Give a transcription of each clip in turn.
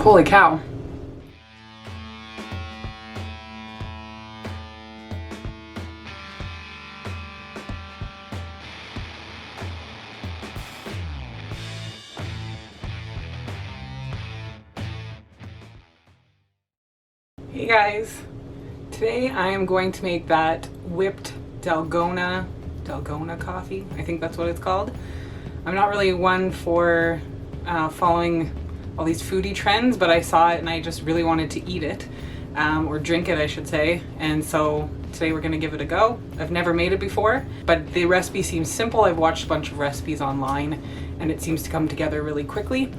Holy cow. Hey guys, today I am going to make that whipped Dalgona coffee. I think that's what it's called. I'm not really one for following all these foodie trends, but I saw it and I just really wanted to eat it, or drink it I should say, and so today we're gonna give it a go. I've never made it before, but the recipe seems simple. I've watched a bunch of recipes online and it seems to come together really quickly.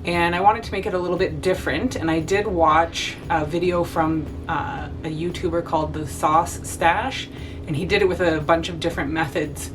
And I wanted to make it a little bit different, and I did watch a video from a YouTuber called the Sauce Stach, and he did it with a bunch of different methods,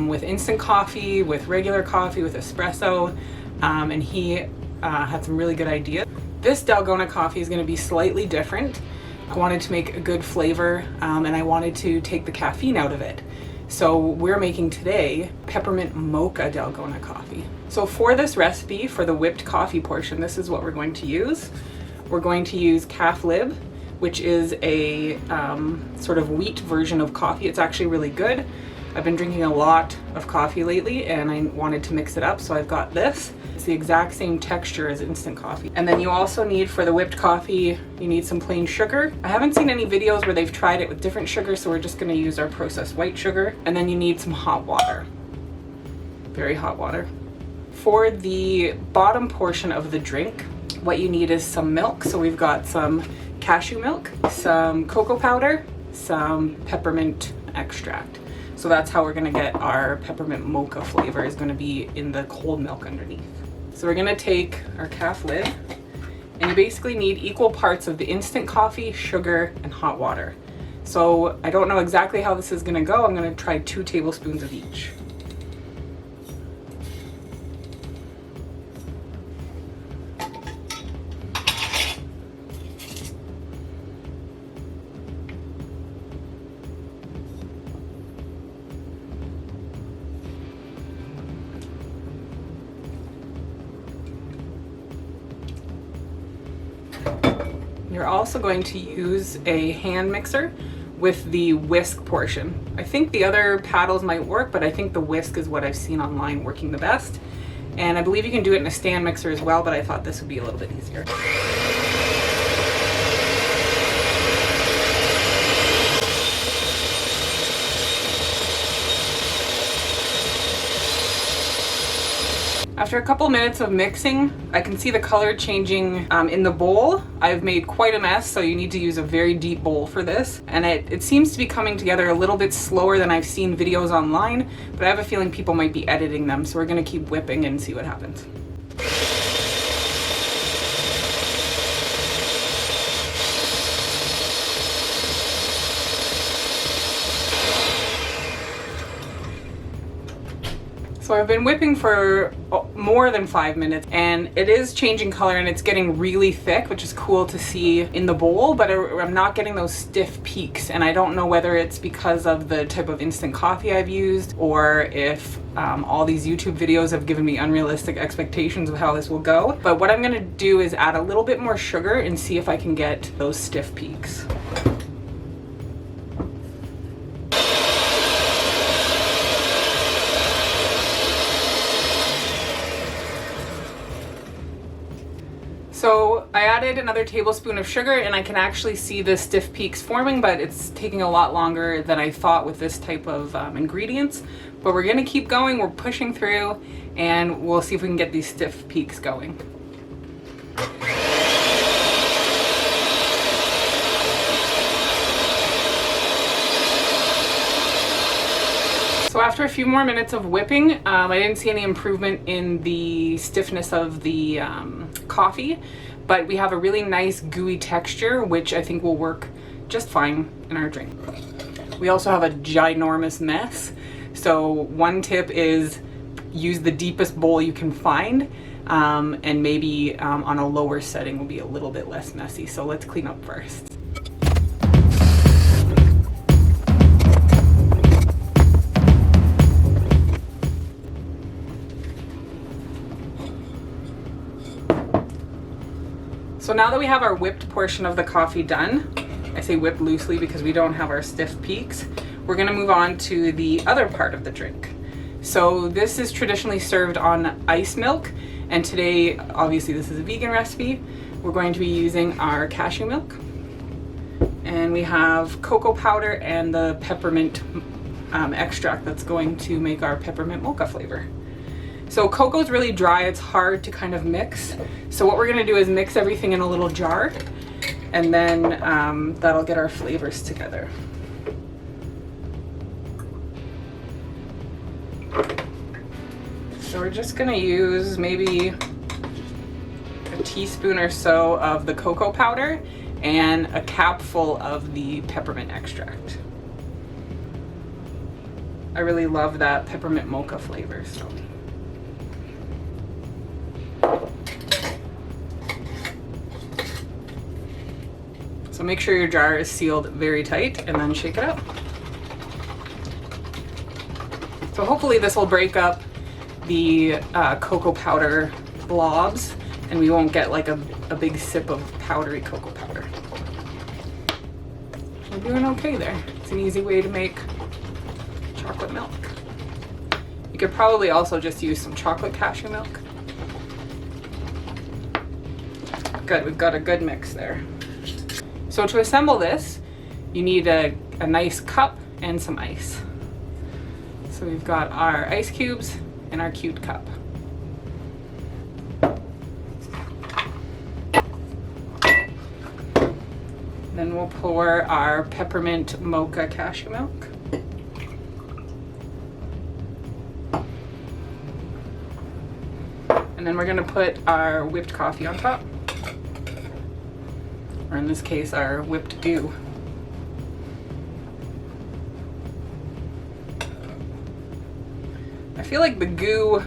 with instant coffee, with regular coffee, with espresso, and he had some really good ideas. This Dalgona coffee is going to be slightly different. I wanted to make a good flavor, and I wanted to take the caffeine out of it. So we're making today Peppermint Mocha Dalgona coffee. So for this recipe, for the whipped coffee portion, this is what we're going to use. We're going to use Caffeine, which is a sort of wheat version of coffee. It's actually really good. I've been drinking a lot of coffee lately and I wanted to mix it up, so I've got this. It's the exact same texture as instant coffee. And then you also need, for the whipped coffee, you need some plain sugar. I haven't seen any videos where they've tried it with different sugar, so we're just gonna use our processed white sugar. And then you need some hot water, very hot water. For the bottom portion of the drink, what you need is some milk. So we've got some cashew milk, some cocoa powder, some peppermint extract. So that's how we're gonna get our peppermint mocha flavor, is gonna be in the cold milk underneath. So we're gonna take our calf lid, and you basically need equal parts of the instant coffee, sugar, and hot water. So I don't know exactly how this is gonna go. I'm gonna try 2 tablespoons of each. You're also going to use a hand mixer with the whisk portion. I think the other paddles might work, but I think the whisk is what I've seen online working the best. And I believe you can do it in a stand mixer as well, but I thought this would be a little bit easier. After a couple minutes of mixing, I can see the color changing in the bowl. I've made quite a mess, so you need to use a very deep bowl for this. And it seems to be coming together a little bit slower than I've seen videos online, but I have a feeling people might be editing them, so we're gonna keep whipping and see what happens. So I've been whipping for more than 5 minutes, and it is changing color and it's getting really thick, which is cool to see in the bowl, but I'm not getting those stiff peaks, and I don't know whether it's because of the type of instant coffee I've used, or if all these YouTube videos have given me unrealistic expectations of how this will go. But what I'm gonna do is add a little bit more sugar and see if I can get those stiff peaks. So I added another tablespoon of sugar and I can actually see the stiff peaks forming, but it's taking a lot longer than I thought with this type of ingredients. But we're gonna keep going, we're pushing through, and we'll see if we can get these stiff peaks going. So after a few more minutes of whipping, I didn't see any improvement in the stiffness of the coffee, but we have a really nice gooey texture, which I think will work just fine in our drink. We also have a ginormous mess. So one tip is use the deepest bowl you can find, and maybe on a lower setting will be a little bit less messy. So let's clean up first. So now that we have our whipped portion of the coffee done, I say whipped loosely because we don't have our stiff peaks, we're gonna move on to the other part of the drink. So this is traditionally served on ice milk, and today, obviously this is a vegan recipe, we're going to be using our cashew milk. And we have cocoa powder and the peppermint extract that's going to make our peppermint mocha flavor. So cocoa is really dry, it's hard to kind of mix. So what we're gonna do is mix everything in a little jar, and then that'll get our flavors together. So we're just gonna use maybe a teaspoon or so of the cocoa powder and a capful of the peppermint extract. I really love that peppermint mocha flavor, so. So make sure your jar is sealed very tight and then shake it up. So hopefully this will break up the cocoa powder blobs and we won't get like a big sip of powdery cocoa powder. We're doing okay there. It's an easy way to make chocolate milk. You could probably also just use some chocolate cashew milk. Good, we've got a good mix there. So to assemble this, you need a nice cup and some ice. So we've got our ice cubes and our cute cup. Then we'll pour our peppermint mocha cashew milk. And then we're gonna put our whipped coffee on top. Or in this case, our whipped goo. I feel like the goo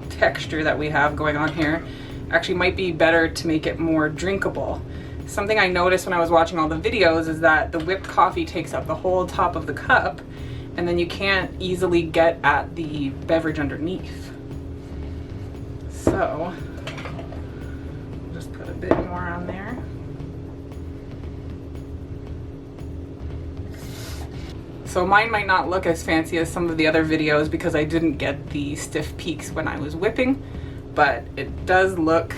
texture that we have going on here actually might be better to make it more drinkable. Something I noticed when I was watching all the videos is that the whipped coffee takes up the whole top of the cup and then you can't easily get at the beverage underneath. So, just put a bit more on there. So mine might not look as fancy as some of the other videos because I didn't get the stiff peaks when I was whipping, but it does look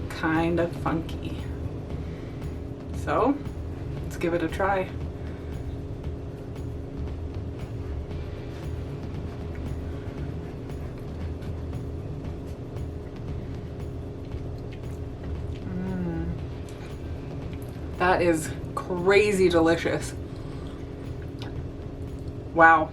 kind of funky. So let's give it a try. That is crazy delicious. Wow,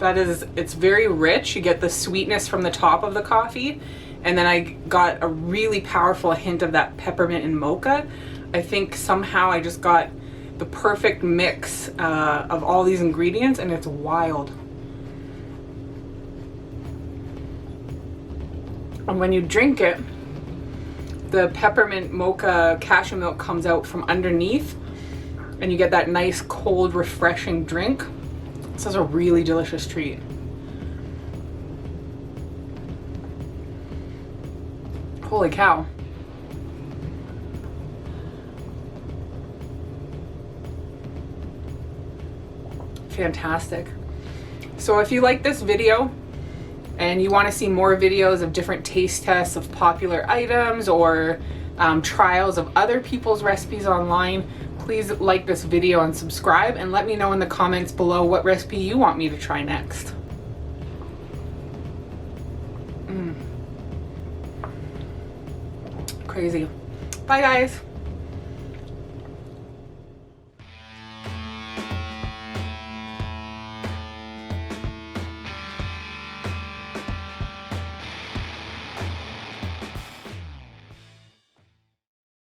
it's very rich. You get the sweetness from the top of the coffee, and then I got a really powerful hint of that peppermint and mocha. I think somehow I just got the perfect mix of all these ingredients, and it's wild. And when you drink it, the peppermint mocha cashew milk comes out from underneath, and you get that nice, cold, refreshing drink. This is a really delicious treat. Holy cow. Fantastic. So if you like this video and you want to see more videos of different taste tests of popular items or trials of other people's recipes online, please like this video and subscribe, and let me know in the comments below what recipe you want me to try next. Crazy. Bye guys.